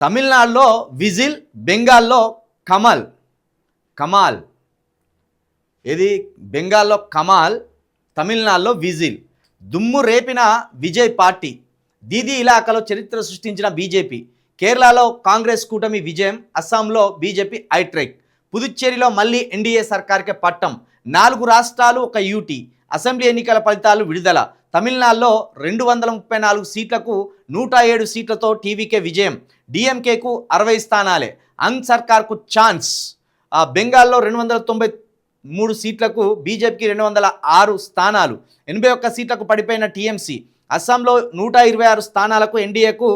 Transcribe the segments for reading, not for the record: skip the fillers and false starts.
తమిళనాడులో విజిల్, బెంగాల్లో కమల్. కమాల్ ఇది బెంగాల్లో కమాల్, తమిళనాడులో విజిల్. దుమ్ము రేపిన విజయ్ పార్టీ. దీదీ ఇలాకాలో చరిత్ర సృష్టించిన బీజేపీ. కేరళలో కాంగ్రెస్ కూటమి విజయం, అస్సాంలో బీజేపీ హైట్రిక్. పుదుచ్చేరిలో మళ్ళీ ఎన్డీఏ సర్కార్కే పట్టం. 4 రాష్ట్రాలు, ఒక యూటీ. అసెంబ్లీ ఎన్నికల ఫలితాలు విడుదల. తమిళనాడులో 234 సీట్లకు 107 సీట్లతో టీవీకే విజయం. డిఎంకేకు 60 స్థానాలే. అంగ్ సర్కార్కు ఛాన్స్. బెంగాల్లో 293 సీట్లకు బీజేపీకి 206 స్థానాలు. 81 సీట్లకు పడిపోయిన టీఎంసీ. అస్సాంలో 126 స్థానాలకు ఎన్డీఏకు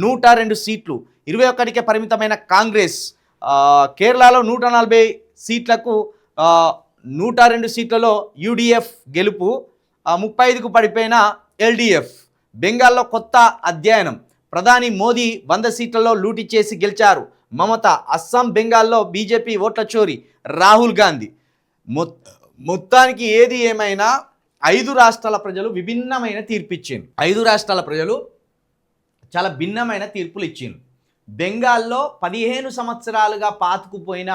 102 సీట్లు. 21కే పరిమితమైన కాంగ్రెస్. కేరళలో 140 సీట్లకు 102 సీట్లలో యూడీఎఫ్ గెలుపు. 35కు పడిపోయిన ఎల్డీఎఫ్. బెంగాల్లో కొత్త అధ్యయనం. ప్రధాని మోదీ 100 సీట్లలో లూటీ చేసి గెలిచారు. మమత. అస్సాం, బెంగాల్లో బీజేపీ ఓట్ల చోరీ. రాహుల్ గాంధీ. మొత్తానికి ఏది ఏమైనా 5 రాష్ట్రాల ప్రజలు విభిన్నమైన తీర్పు ఇచ్చింది. 5 రాష్ట్రాల ప్రజలు చాలా భిన్నమైన తీర్పులు ఇచ్చింది. బెంగాల్లో 15 సంవత్సరాలుగా పాతుకుపోయిన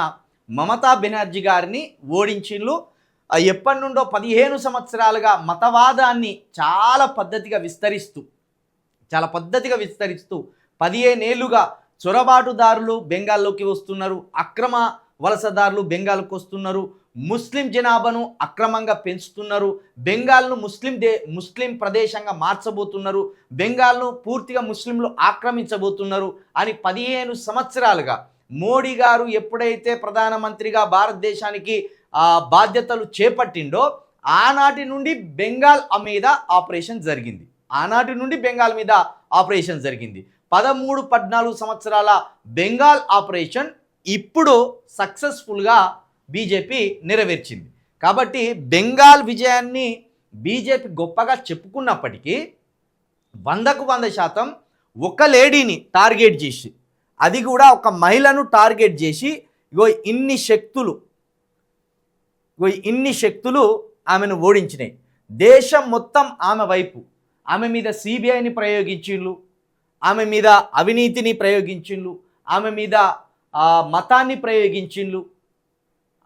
మమతా బెనర్జీ గారిని ఓడించిండ్రు. ఎప్పటి నుండో 15 సంవత్సరాలుగా మతవాదాన్ని చాలా పద్ధతిగా విస్తరిస్తూ 15 ఏళ్లుగా చొరబాటుదారులు బెంగాల్లోకి వస్తున్నారు. అక్రమ వలసదారులు బెంగాల్కి వస్తున్నారు. ముస్లిం జనాభాను అక్రమంగా పెంచుతున్నారు. బెంగాల్ను ముస్లిం ప్రదేశంగా మార్చబోతున్నారు. బెంగాల్ను పూర్తిగా ముస్లింలు ఆక్రమించబోతున్నారు అని 15 సంవత్సరాలుగా మోడీ గారు ఎప్పుడైతే ప్రధానమంత్రిగా భారతదేశానికి బాధ్యతలు చేపట్టిండో ఆనాటి నుండి బెంగాల్ మీద ఆపరేషన్ జరిగింది. 13-14 సంవత్సరాల బెంగాల్ ఆపరేషన్ ఇప్పుడు సక్సెస్ఫుల్గా బీజేపీ నెరవేర్చింది. కాబట్టి బెంగాల్ విజయాన్ని బీజేపీ గొప్పగా చెప్పుకున్నప్పటికీ 100కు 100% ఒక లేడీని టార్గెట్ చేసి, అది కూడా ఒక మహిళను టార్గెట్ చేసి ఇన్ని శక్తులు ఆమెను ఓడించినాయి. దేశం మొత్తం ఆమె వైపు. ఆమె మీద సిబిఐని ప్రయోగించిండ్రు, ఆమె మీద అవినీతిని ప్రయోగించిండ్రు, ఆమె మీద మతాన్ని ప్రయోగించిండ్రు,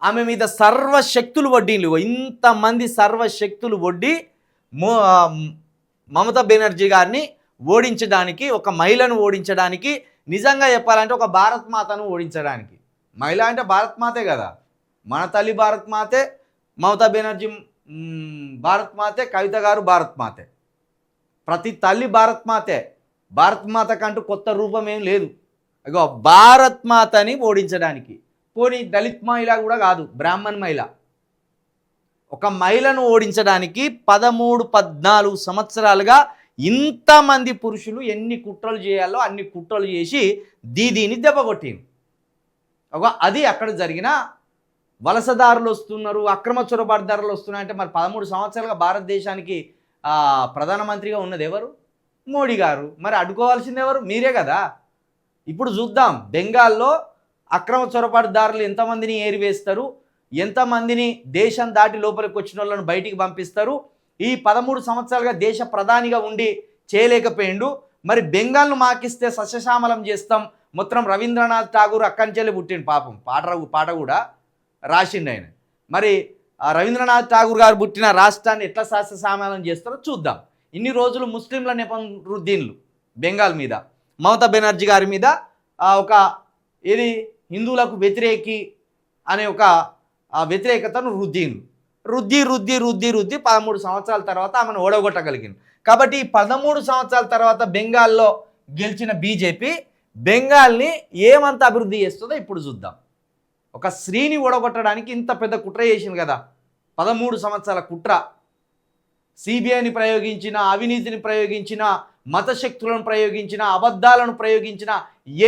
ఆమె మీద సర్వశక్తులు వడ్డీలు. ఇంతమంది సర్వశక్తులు వడ్డీ మమతా బెనర్జీ గారిని ఓడించడానికి, ఒక మహిళను ఓడించడానికి, నిజంగా చెప్పాలంటే ఒక భారత్ మాతను ఓడించడానికి. మహిళ అంటే భారత్ మాతే కదా, మన తల్లి భారత్ మాతే, మమతా బెనర్జీ భారత్ మాతే, కవిత గారు భారత్ మాతే. ప్రతి తల్లి భారత్ మాతే. భారత్ మాత కంటూ కొత్త రూపం ఏం లేదు. ఇగో భారత్ మాతని ఓడించడానికి, పోనీ దళిత్ మహిళ కూడా కాదు, బ్రాహ్మణ్ మహిళ, ఒక మహిళను ఓడించడానికి 13-14 సంవత్సరాలుగా ఇంతమంది పురుషులు ఎన్ని కుట్రలు చేయాలో అన్ని కుట్రలు చేసి దీదీని దెబ్బకొట్టింది. అది అక్కడ జరిగిన వలసదారులు వస్తున్నారు, అక్రమ చొరబాటుదారులు వస్తున్నారంటే మరి 13 సంవత్సరాలుగా భారతదేశానికి ప్రధానమంత్రిగా ఉన్నది ఎవరు? మోడీ గారు. మరి అడ్డుకోవాల్సింది ఎవరు? మీరే కదా. ఇప్పుడు చూద్దాం బెంగాల్లో అక్రమ చొరబాటుదారులు ఎంతమందిని ఏరివేస్తారు, ఎంతమందిని దేశం దాటి లోపలికి వచ్చిన వాళ్ళను బయటికి పంపిస్తారు. ఈ 13 సంవత్సరాలుగా దేశ ప్రధానిగా ఉండి చేయలేకపోయిండు. మరి బెంగాల్ను మాకిస్తే సస్యశ్యామలం చేస్తాం. మొత్తం రవీంద్రనాథ్ ఠాగూర్ అక్కడి పుట్టిండు పాపం. పాట కూడా రాసిండు ఆయన. మరి రవీంద్రనాథ్ ఠాగూర్ గారు పుట్టిన రాష్ట్రాన్ని ఎట్లా సస్యశ్యామలం చేస్తారో చూద్దాం. ఇన్ని రోజులు ముస్లింల నెపం రుద్దీన్లు బెంగాల్ మీద, మమతా బెనర్జీ గారి మీద ఇది హిందువులకు వ్యతిరేకి అనే ఒక వ్యతిరేకతను రుద్ది 13 సంవత్సరాల తర్వాత ఆమెను ఓడగొట్టగలిగింది. కాబట్టి 13 సంవత్సరాల తర్వాత బెంగాల్లో గెలిచిన బీజేపీ బెంగాల్ని ఏమంత అభివృద్ధి చేస్తుందో ఇప్పుడు చూద్దాం. ఒక స్త్రీని ఓడగొట్టడానికి ఇంత పెద్ద కుట్ర చేసింది కదా, 13 సంవత్సరాల కుట్ర. సిబిఐని ప్రయోగించిన, అవినీతిని ప్రయోగించిన, మతశక్తులను ప్రయోగించిన, అబద్ధాలను ప్రయోగించిన,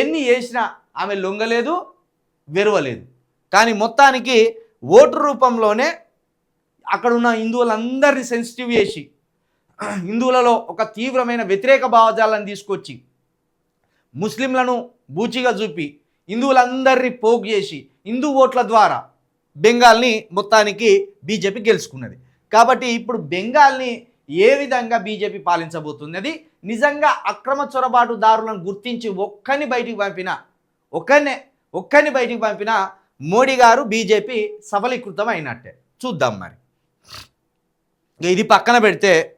ఎన్ని చేసినా ఆమె లొంగలేదు, వెరవలేదు. కానీ మొత్తానికి ఓటు రూపంలోనే అక్కడున్న హిందువులందరినీ సెన్సిటివ్ చేసి, హిందువులలో ఒక తీవ్రమైన వ్యతిరేక భావజాలను తీసుకొచ్చి, ముస్లింలను బూచిగా చూపి, హిందువులందరినీ పోగు చేసి, హిందూ ఓట్ల ద్వారా బెంగాల్ని మొత్తానికి బీజేపీ గెలుచుకున్నది. కాబట్టి ఇప్పుడు బెంగాల్ని ఏ విధంగా బీజేపీ పాలించబోతున్నది. నిజంగా అక్రమ చొరబాటుదారులను గుర్తించి ఒక్కని బయటికి పంపిన మోడీ గారు బీజేపీ సఫలీకృతం అయినట్టే. చూద్దాం మరి. ఇది పక్కన పెడితే